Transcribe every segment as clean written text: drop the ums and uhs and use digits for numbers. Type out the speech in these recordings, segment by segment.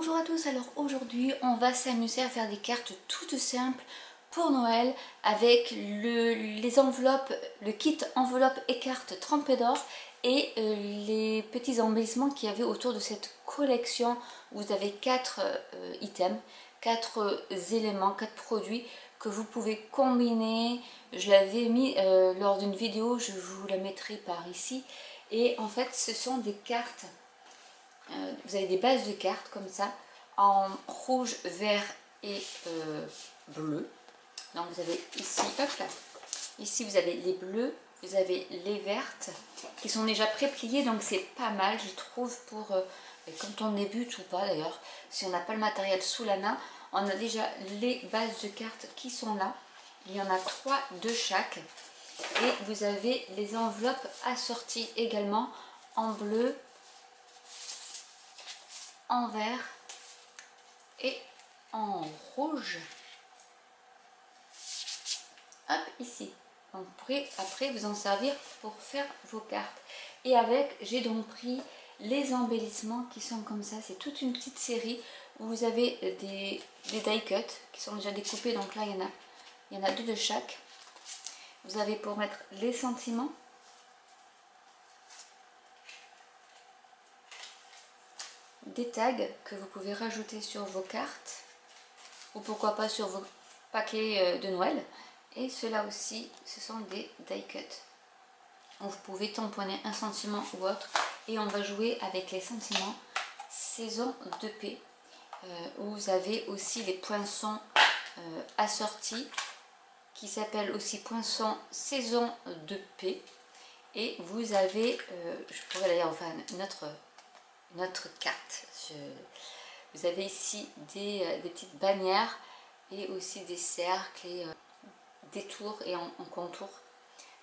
Bonjour à tous, alors aujourd'hui on va s'amuser à faire des cartes toutes simples pour Noël avec les enveloppes, le kit enveloppe et cartes trempées d'or et les petits embellissements qu'il y avait autour de cette collection. Vous avez 4 items, 4 éléments, 4 produits que vous pouvez combiner. Je l'avais mis lors d'une vidéo, je vous la mettrai par ici. Et en fait ce sont des cartes. Vous avez des bases de cartes comme ça en rouge, vert et bleu. Donc vous avez ici, hop là, ici vous avez les bleus, vous avez les vertes qui sont déjà pré-pliées, donc c'est pas mal je trouve pour quand on débute ou pas d'ailleurs, si on n'a pas le matériel sous la main, on a déjà les bases de cartes qui sont là. Il y en a 3 de chaque et vous avez les enveloppes assorties également en bleu, en vert et en rouge. Hop, ici. Donc vous pourrez après vous en servir pour faire vos cartes. Et avec, j'ai donc pris les embellissements qui sont comme ça. C'est toute une petite série où vous avez des die cuts qui sont déjà découpés. Donc là, il y en a 2 de chaque. Vous avez pour mettre les sentiments. Des tags que vous pouvez rajouter sur vos cartes ou pourquoi pas sur vos paquets de Noël. Et ceux-là aussi, ce sont des die cuts. Vous pouvez tamponner un sentiment ou autre. Et on va jouer avec les sentiments saison de paix. Où vous avez aussi les poinçons assortis qui s'appellent aussi poinçons saison de paix. Et vous avez, je pourrais d'ailleurs faire une autre carte. Vous avez ici des petites bannières et aussi des cercles et des tours et en contour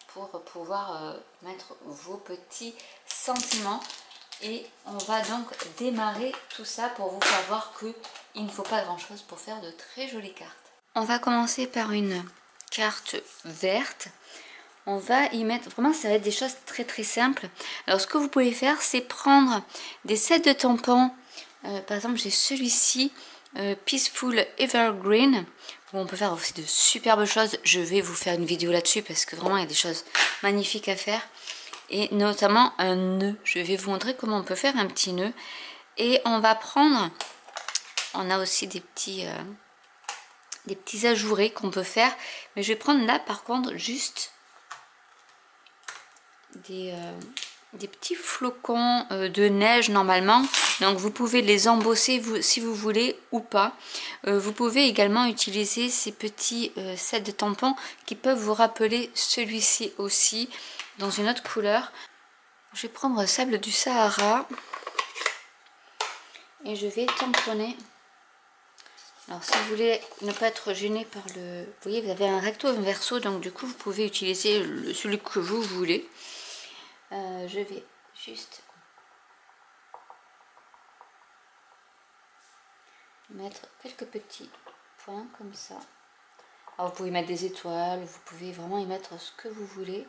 pour pouvoir mettre vos petits sentiments. Et on va donc démarrer tout ça pour vous faire voir qu'il ne faut pas grand chose pour faire de très jolies cartes. On va commencer par une carte verte. On va y mettre, vraiment ça va être des choses très simples. Alors ce que vous pouvez faire, c'est prendre des sets de tampons. Par exemple j'ai celui-ci, Peaceful Evergreen, où on peut faire aussi de superbes choses. Je vais vous faire une vidéo là-dessus parce que vraiment il y a des choses magnifiques à faire. Et notamment un nœud. Je vais vous montrer comment on peut faire un petit nœud. Et on va prendre, on a aussi des petits ajourés qu'on peut faire. Mais je vais prendre là par contre juste des petits flocons de neige normalement. Donc vous pouvez les embosser si vous voulez ou pas. Vous pouvez également utiliser ces petits sets de tampons qui peuvent vous rappeler celui-ci aussi dans une autre couleur. Je vais prendre sable du Sahara et je vais tamponner. Alors si vous voulez ne pas être gêné par le... Vous voyez, vous avez un recto et un verso, donc du coup vous pouvez utiliser celui que vous voulez. Je vais juste mettre quelques petits points comme ça. Alors vous pouvez mettre des étoiles, vous pouvez vraiment y mettre ce que vous voulez.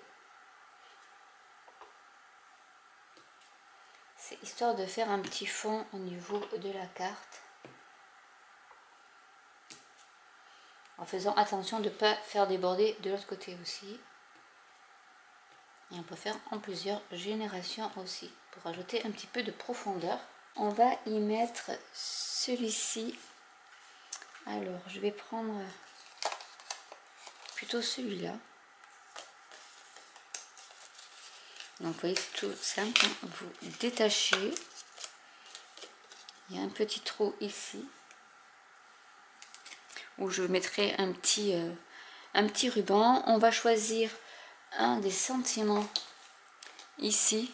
C'est histoire de faire un petit fond au niveau de la carte. En faisant attention de ne pas faire déborder de l'autre côté aussi. Et on peut faire en plusieurs générations aussi pour rajouter un petit peu de profondeur. On va y mettre celui-ci. Alors je vais prendre plutôt celui-là. Donc vous voyez, c'est tout simple. Vous détachez. Il y a un petit trou ici où je mettrai un petit ruban. On va choisir un des sentiments ici.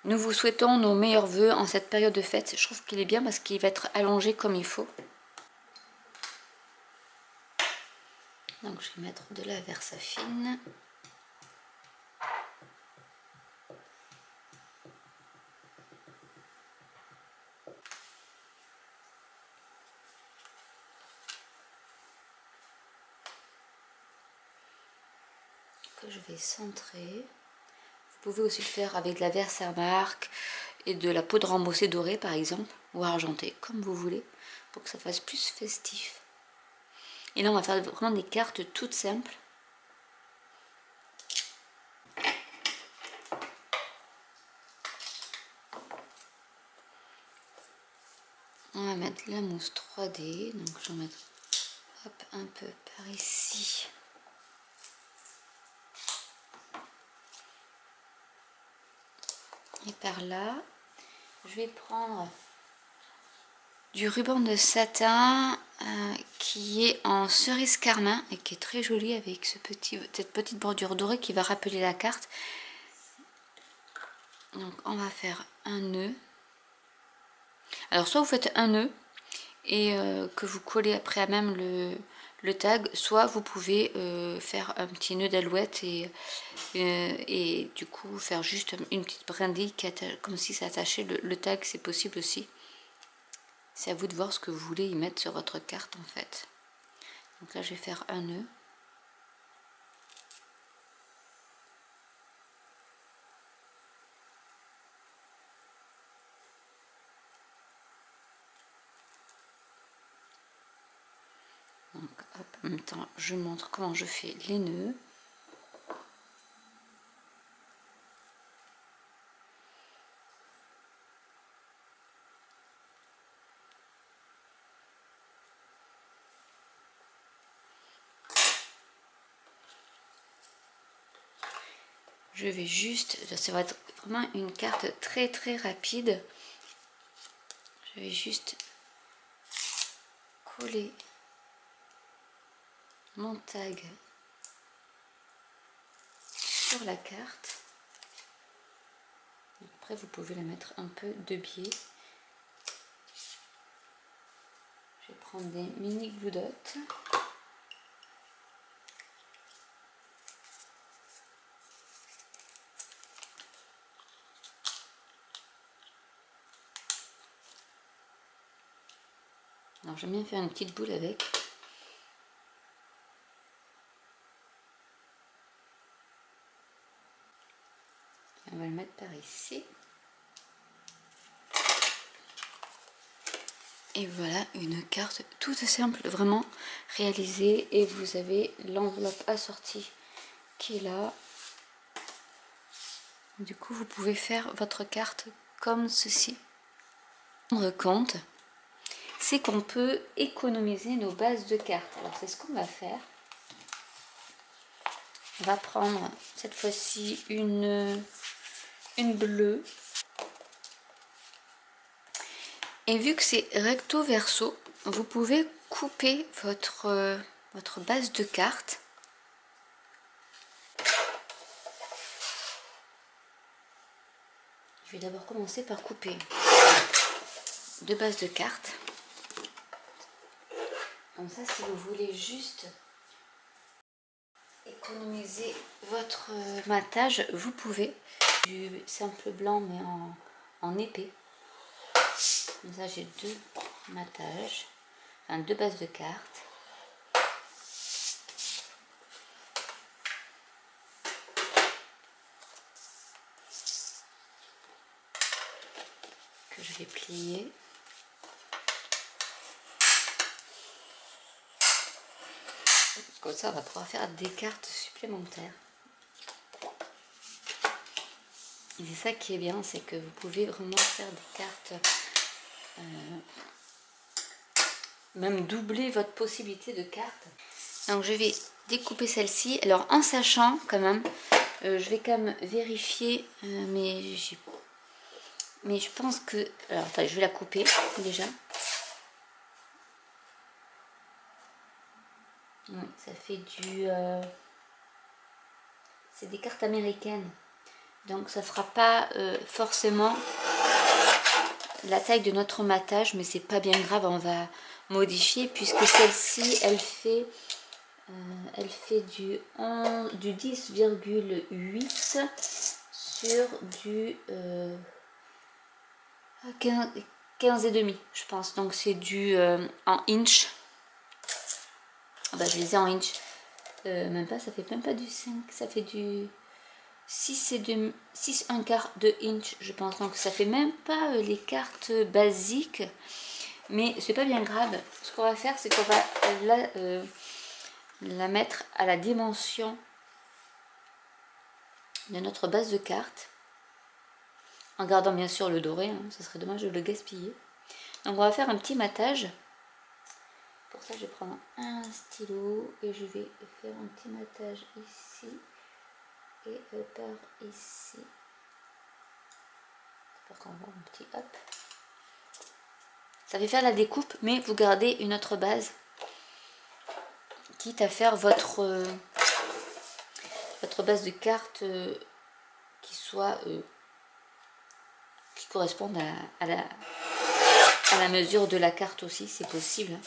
Nous vous souhaitons nos meilleurs vœux en cette période de fête. Je trouve qu'il est bien parce qu'il va être allongé comme il faut. Donc je vais mettre de la Versafine. Que je vais centrer. Vous pouvez aussi le faire avec de la Versamark et de la poudre embossée dorée par exemple. ou argenté, comme vous voulez, pour que ça fasse plus festif. Et là on va faire vraiment des cartes toutes simples. On va mettre la mousse 3D, donc je vais mettre hop, un peu par ici. Et par là, je vais prendre du ruban de satin qui est en cerise carmin et qui est très joli avec cette petite bordure dorée qui va rappeler la carte. Donc on va faire un nœud. Alors soit vous faites un nœud et que vous collez après à même le tag, soit vous pouvez faire un petit nœud d'alouette et du coup faire juste une petite brindille comme si ça attachait le tag, c'est possible aussi. C'est à vous de voir ce que vous voulez y mettre sur votre carte en fait. Donc là je vais faire un nœud. Donc hop, en même temps je montre comment je fais les nœuds. Je vais juste, ça va être vraiment une carte très rapide. Je vais juste coller mon tag sur la carte. Après vous pouvez la mettre un peu de biais. Je vais prendre des mini glue dots. Alors j'aime bien faire une petite boule avec. On va le mettre par ici. Et voilà une carte toute simple, vraiment réalisée. Et vous avez l'enveloppe assortie qui est là. Du coup, vous pouvez faire votre carte comme ceci. Rendre compte, c'est qu'on peut économiser nos bases de cartes. Alors c'est ce qu'on va faire. On va prendre cette fois-ci une bleue. Et vu que c'est recto verso, vous pouvez couper votre base de cartes. Je vais d'abord commencer par couper deux bases de cartes. Comme ça, si vous voulez juste économiser votre matage, vous pouvez. Du simple blanc mais en épais. Comme ça, j'ai deux matages, enfin deux bases de cartes. Que je vais plier. Comme ça, on va pouvoir faire des cartes supplémentaires. Et c'est ça qui est bien, c'est que vous pouvez vraiment faire des cartes, même doubler votre possibilité de cartes. Donc je vais découper celle-ci. Alors en sachant quand même, je vais quand même vérifier, mais je pense que... Alors attendez, je vais la couper déjà. Oui, ça fait du... c'est des cartes américaines. Donc ça fera pas forcément la taille de notre matage, mais c'est pas bien grave, on va modifier puisque celle-ci elle fait du 10,8 sur du 15,5 je pense, donc c'est du en inch. Ah bah, je les ai en inch, même pas, ça fait même pas du 5, ça fait du 6 1/4 de inch, je pense. Donc ça fait même pas les cartes basiques, mais c'est pas bien grave. Ce qu'on va faire, c'est qu'on va la mettre à la dimension de notre base de cartes, en gardant bien sûr le doré, hein, ce serait dommage de le gaspiller. Donc on va faire un petit matage. Pour ça, je vais prendre un stylo et je vais faire un petit matage ici et par ici. Pour qu'on voit un petit hop. Ça fait faire la découpe, mais vous gardez une autre base, quitte à faire votre base de cartes qui soit qui corresponde à la mesure de la carte aussi, c'est possible.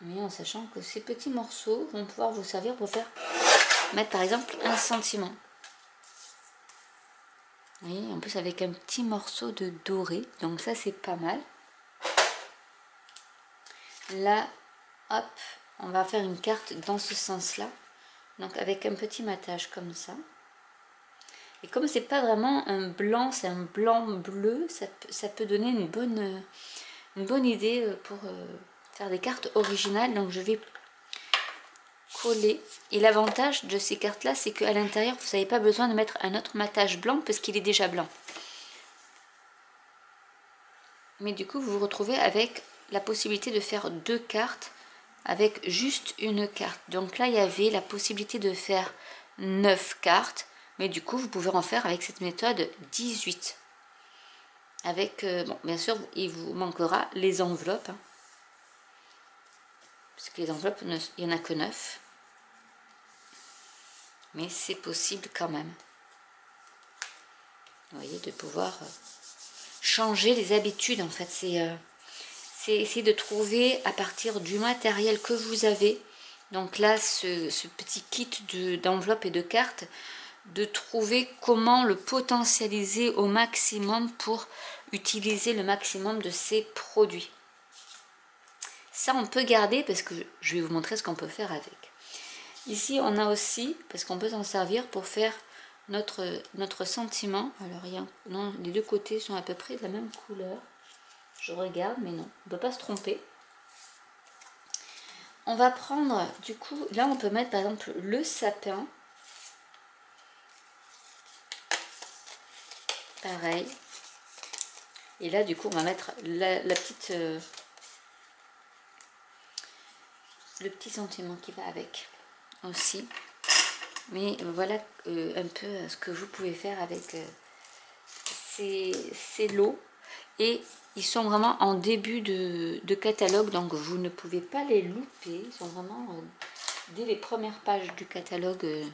Mais en sachant que ces petits morceaux vont pouvoir vous servir pour mettre par exemple un sentiment. Vous voyez, en plus avec un petit morceau de doré, donc ça c'est pas mal. Là, hop, on va faire une carte dans ce sens-là, donc avec un petit matage comme ça. Et comme c'est pas vraiment un blanc, c'est un blanc bleu, ça peut donner une bonne idée pour faire des cartes originales. Donc je vais coller. Et l'avantage de ces cartes là, c'est qu'à l'intérieur vous n'avez pas besoin de mettre un autre matage blanc parce qu'il est déjà blanc. Mais du coup vous vous retrouvez avec la possibilité de faire 2 cartes avec juste une carte. Donc là il y avait la possibilité de faire 9 cartes, mais du coup vous pouvez en faire avec cette méthode 18. Avec, bon bien sûr il vous manquera les enveloppes, hein, parce que les enveloppes il n'y en a que 9. Mais c'est possible quand même. Vous voyez, de pouvoir changer les habitudes en fait. C'est essayer de trouver à partir du matériel que vous avez. Donc là, ce petit kit d'enveloppes et de cartes, de trouver comment le potentialiser au maximum pour utiliser le maximum de ces produits. Ça, on peut garder parce que je vais vous montrer ce qu'on peut faire avec. Ici, on a aussi, parce qu'on peut s'en servir pour faire notre sentiment. Alors, non, les deux côtés sont à peu près de la même couleur. Je regarde, mais non, on ne peut pas se tromper. On va prendre, du coup, là, on peut mettre par exemple le sapin. Pareil. Et là, du coup, on va mettre la petite... le petit sentiment qui va avec aussi. Mais voilà un peu ce que vous pouvez faire avec ces lots. Et ils sont vraiment en début de catalogue, donc vous ne pouvez pas les louper. Ils sont vraiment dès les premières pages du catalogue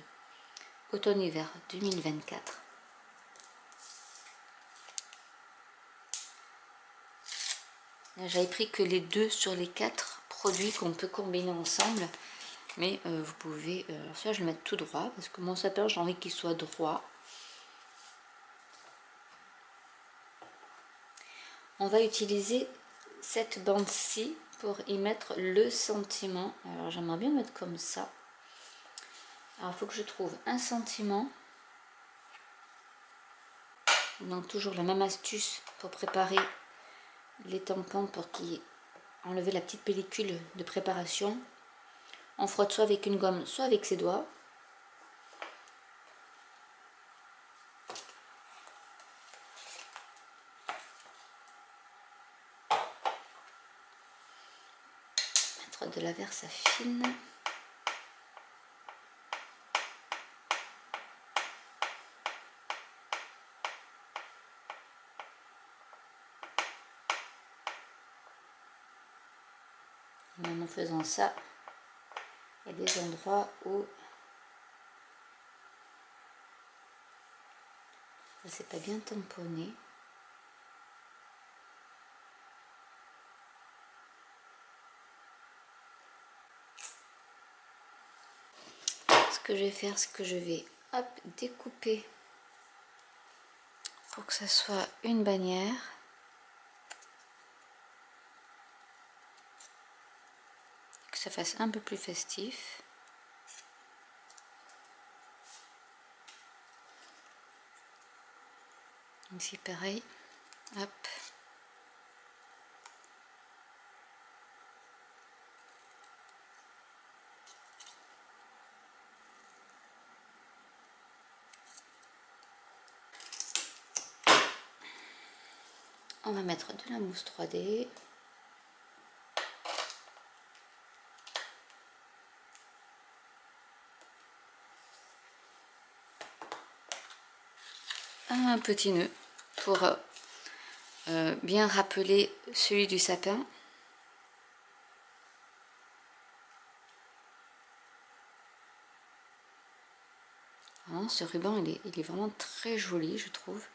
automne-hiver 2024. J'avais pris que les 2 sur les 4 produits qu'on peut combiner ensemble. Mais vous pouvez... ça, je vais le mettre tout droit parce que mon sapin, j'ai envie qu'il soit droit. On va utiliser cette bande-ci pour y mettre le sentiment. Alors, j'aimerais bien mettre comme ça. Alors, il faut que je trouve un sentiment. Donc, toujours la même astuce pour préparer les tampons pour enlever la petite pellicule de préparation. On frotte soit avec une gomme, soit avec ses doigts. Mettre de la Versafine. Même en faisant ça, il y a des endroits où ça c'est pas bien tamponné. Ce que je vais faire, c'est que je vais hop, découper pour que ça soit une bannière. Que ça fasse un peu plus festif. Ici pareil, hop. On va mettre de la mousse 3D. Un petit nœud pour bien rappeler celui du sapin. Vraiment, ce ruban il est vraiment très joli, je trouve.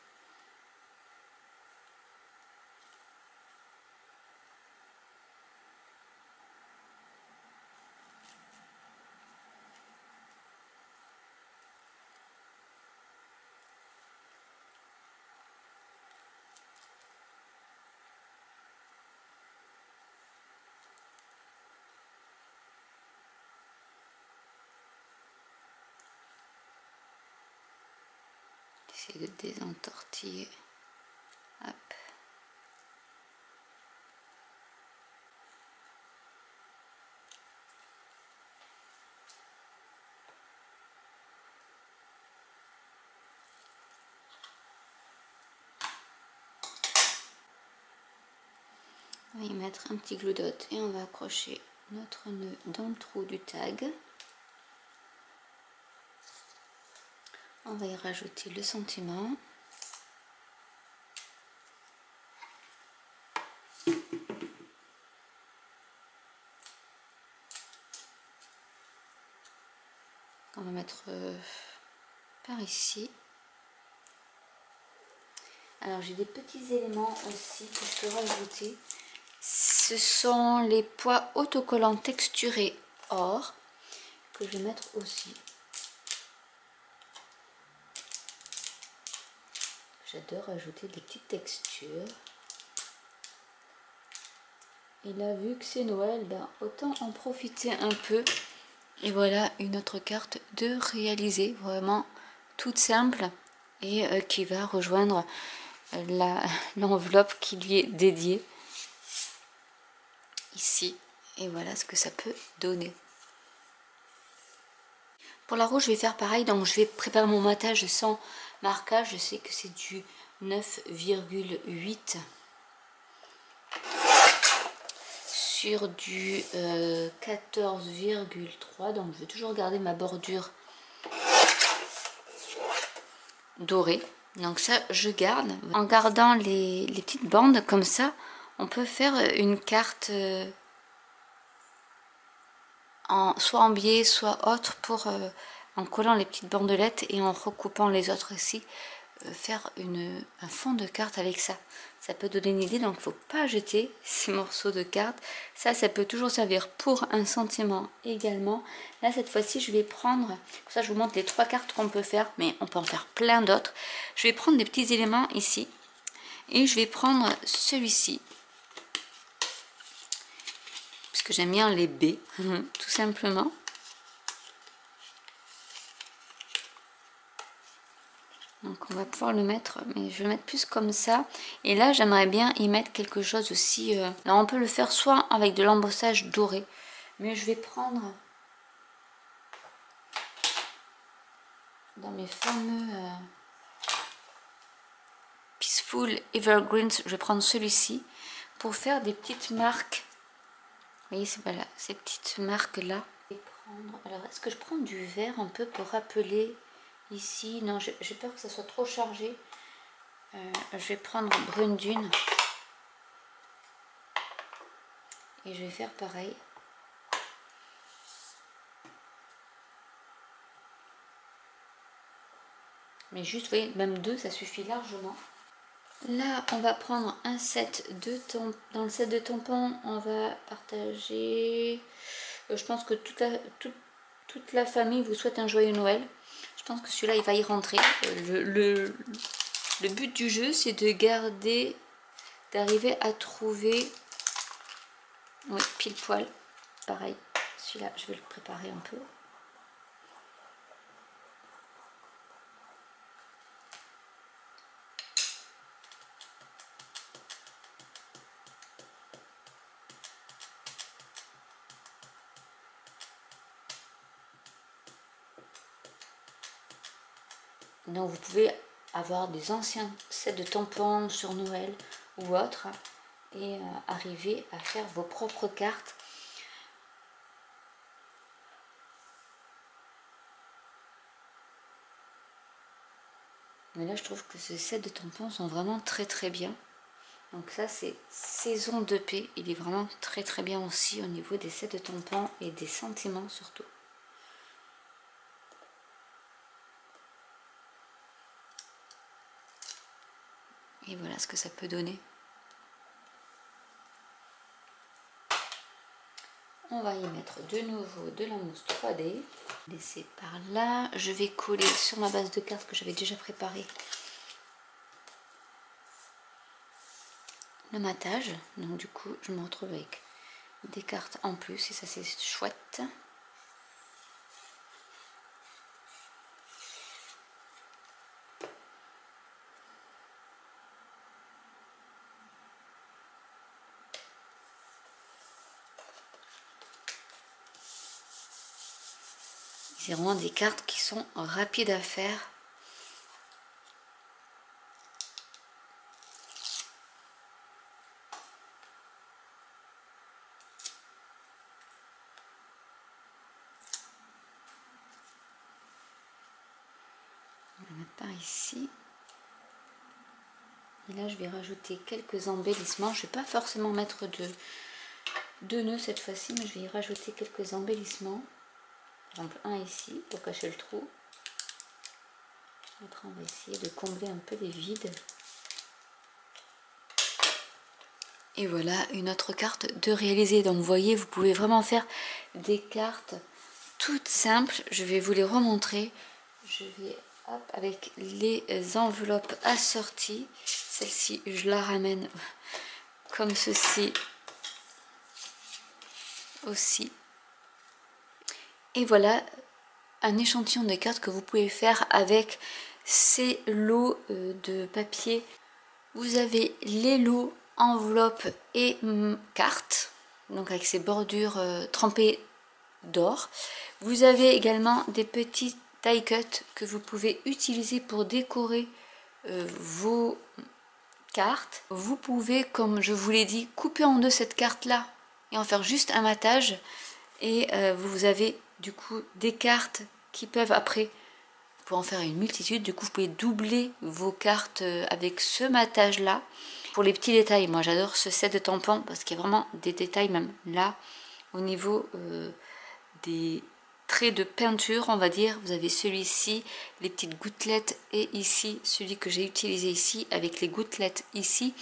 J'essaie de désentortiller. Hop. On va y mettre un petit glue dot et on va accrocher notre nœud dans le trou du tag. On va y rajouter le sentiment. On va mettre par ici. Alors j'ai des petits éléments aussi que je peux rajouter. Ce sont les poids autocollants texturés or que je vais mettre aussi. J'adore ajouter des petites textures. Et là, vu que c'est Noël, ben, autant en profiter un peu. Et voilà une autre carte de réaliser, vraiment toute simple et qui va rejoindre l'enveloppe qui lui est dédiée ici. Et voilà ce que ça peut donner. Pour la rouge, je vais faire pareil, donc je vais préparer mon matage sans marquage. Je sais que c'est du 9,8 sur du 14,3, donc je vais toujours garder ma bordure dorée. Donc ça, je garde. En gardant les petites bandes comme ça, on peut faire une carte soit en biais, soit autre, pour en collant les petites bandelettes et en recoupant les autres ici, faire un fond de carte avec ça. Ça peut donner une idée, donc il ne faut pas jeter ces morceaux de cartes. Ça peut toujours servir pour un sentiment également. Là, cette fois-ci, je vais prendre, pour ça je vous montre les 3 cartes qu'on peut faire, mais on peut en faire plein d'autres. Je vais prendre des petits éléments ici, et je vais prendre celui-ci, parce que j'aime bien les baies, tout simplement. Donc on va pouvoir le mettre, mais je vais le mettre plus comme ça. Et là j'aimerais bien y mettre quelque chose aussi. Là on peut le faire soit avec de l'embossage doré, mais je vais prendre dans mes fameux Peaceful Evergreens, je vais prendre celui-ci pour faire des petites marques. Vous voyez, voilà, ces petites marques là. Alors est-ce que je prends du vert un peu pour rappeler ici? Non, j'ai peur que ça soit trop chargé. Je vais prendre brune dune et je vais faire pareil. Mais juste, vous voyez, même 2, ça suffit largement. Là, on va prendre un set de tampons. Dans le set de tampons, on va partager... je pense que toute la famille vous souhaite un joyeux Noël. Je pense que celui-là, il va y rentrer. Le but du jeu, c'est de garder, d'arriver à trouver... Oui, pile poil. Pareil. Celui-là, je vais le préparer un peu. Donc vous pouvez avoir des anciens sets de tampons sur Noël ou autre et arriver à faire vos propres cartes. Mais là je trouve que ces sets de tampons sont vraiment très bien. Donc ça c'est saison 2P, il est vraiment très bien aussi au niveau des sets de tampons et des sentiments surtout. Et voilà ce que ça peut donner. On va y mettre de nouveau de la mousse 3D. Laisser par là. Je vais coller sur ma base de cartes que j'avais déjà préparée le matage. Donc du coup je me retrouve avec des cartes en plus et ça c'est chouette. C'est vraiment des cartes qui sont rapides à faire. On va mettre par ici. Et là je vais rajouter quelques embellissements. Je ne vais pas forcément mettre de nœuds cette fois-ci, mais je vais y rajouter quelques embellissements. Par exemple un ici pour cacher le trou. L'autre on va essayer de combler un peu les vides. Et voilà une autre carte de réaliser. Donc vous voyez, vous pouvez vraiment faire des cartes toutes simples. Je vais vous les remontrer. Je vais hop, avec les enveloppes assorties. Celle-ci je la ramène comme ceci aussi. Et voilà un échantillon de cartes que vous pouvez faire avec ces lots de papier. Vous avez les lots, enveloppes et cartes, donc avec ces bordures trempées d'or. Vous avez également des petits die cuts que vous pouvez utiliser pour décorer vos cartes. Vous pouvez, comme je vous l'ai dit, couper en deux cette carte là et en faire juste un matage. Et vous avez du coup des cartes qui peuvent après, pour en faire une multitude, du coup vous pouvez doubler vos cartes avec ce matage là. Pour les petits détails, moi j'adore ce set de tampons parce qu'il y a vraiment des détails même là au niveau des traits de peinture, on va dire. Vous avez celui-ci, les petites gouttelettes, et ici celui que j'ai utilisé ici avec les gouttelettes ici,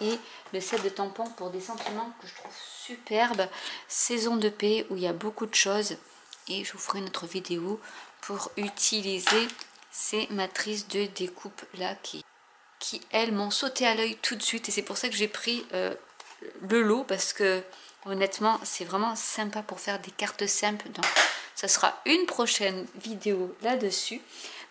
et le set de tampons pour des sentiments que je trouve superbe. Saison 2P où il y a beaucoup de choses, et je vous ferai une autre vidéo pour utiliser ces matrices de découpe là qui elles m'ont sauté à l'œil tout de suite, et c'est pour ça que j'ai pris le lot, parce que honnêtement c'est vraiment sympa pour faire des cartes simples. Donc ça sera une prochaine vidéo là-dessus.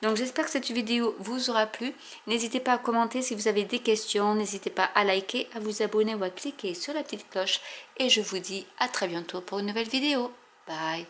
Donc j'espère que cette vidéo vous aura plu. N'hésitez pas à commenter si vous avez des questions, n'hésitez pas à liker, à vous abonner ou à cliquer sur la petite cloche, et je vous dis à très bientôt pour une nouvelle vidéo. Bye.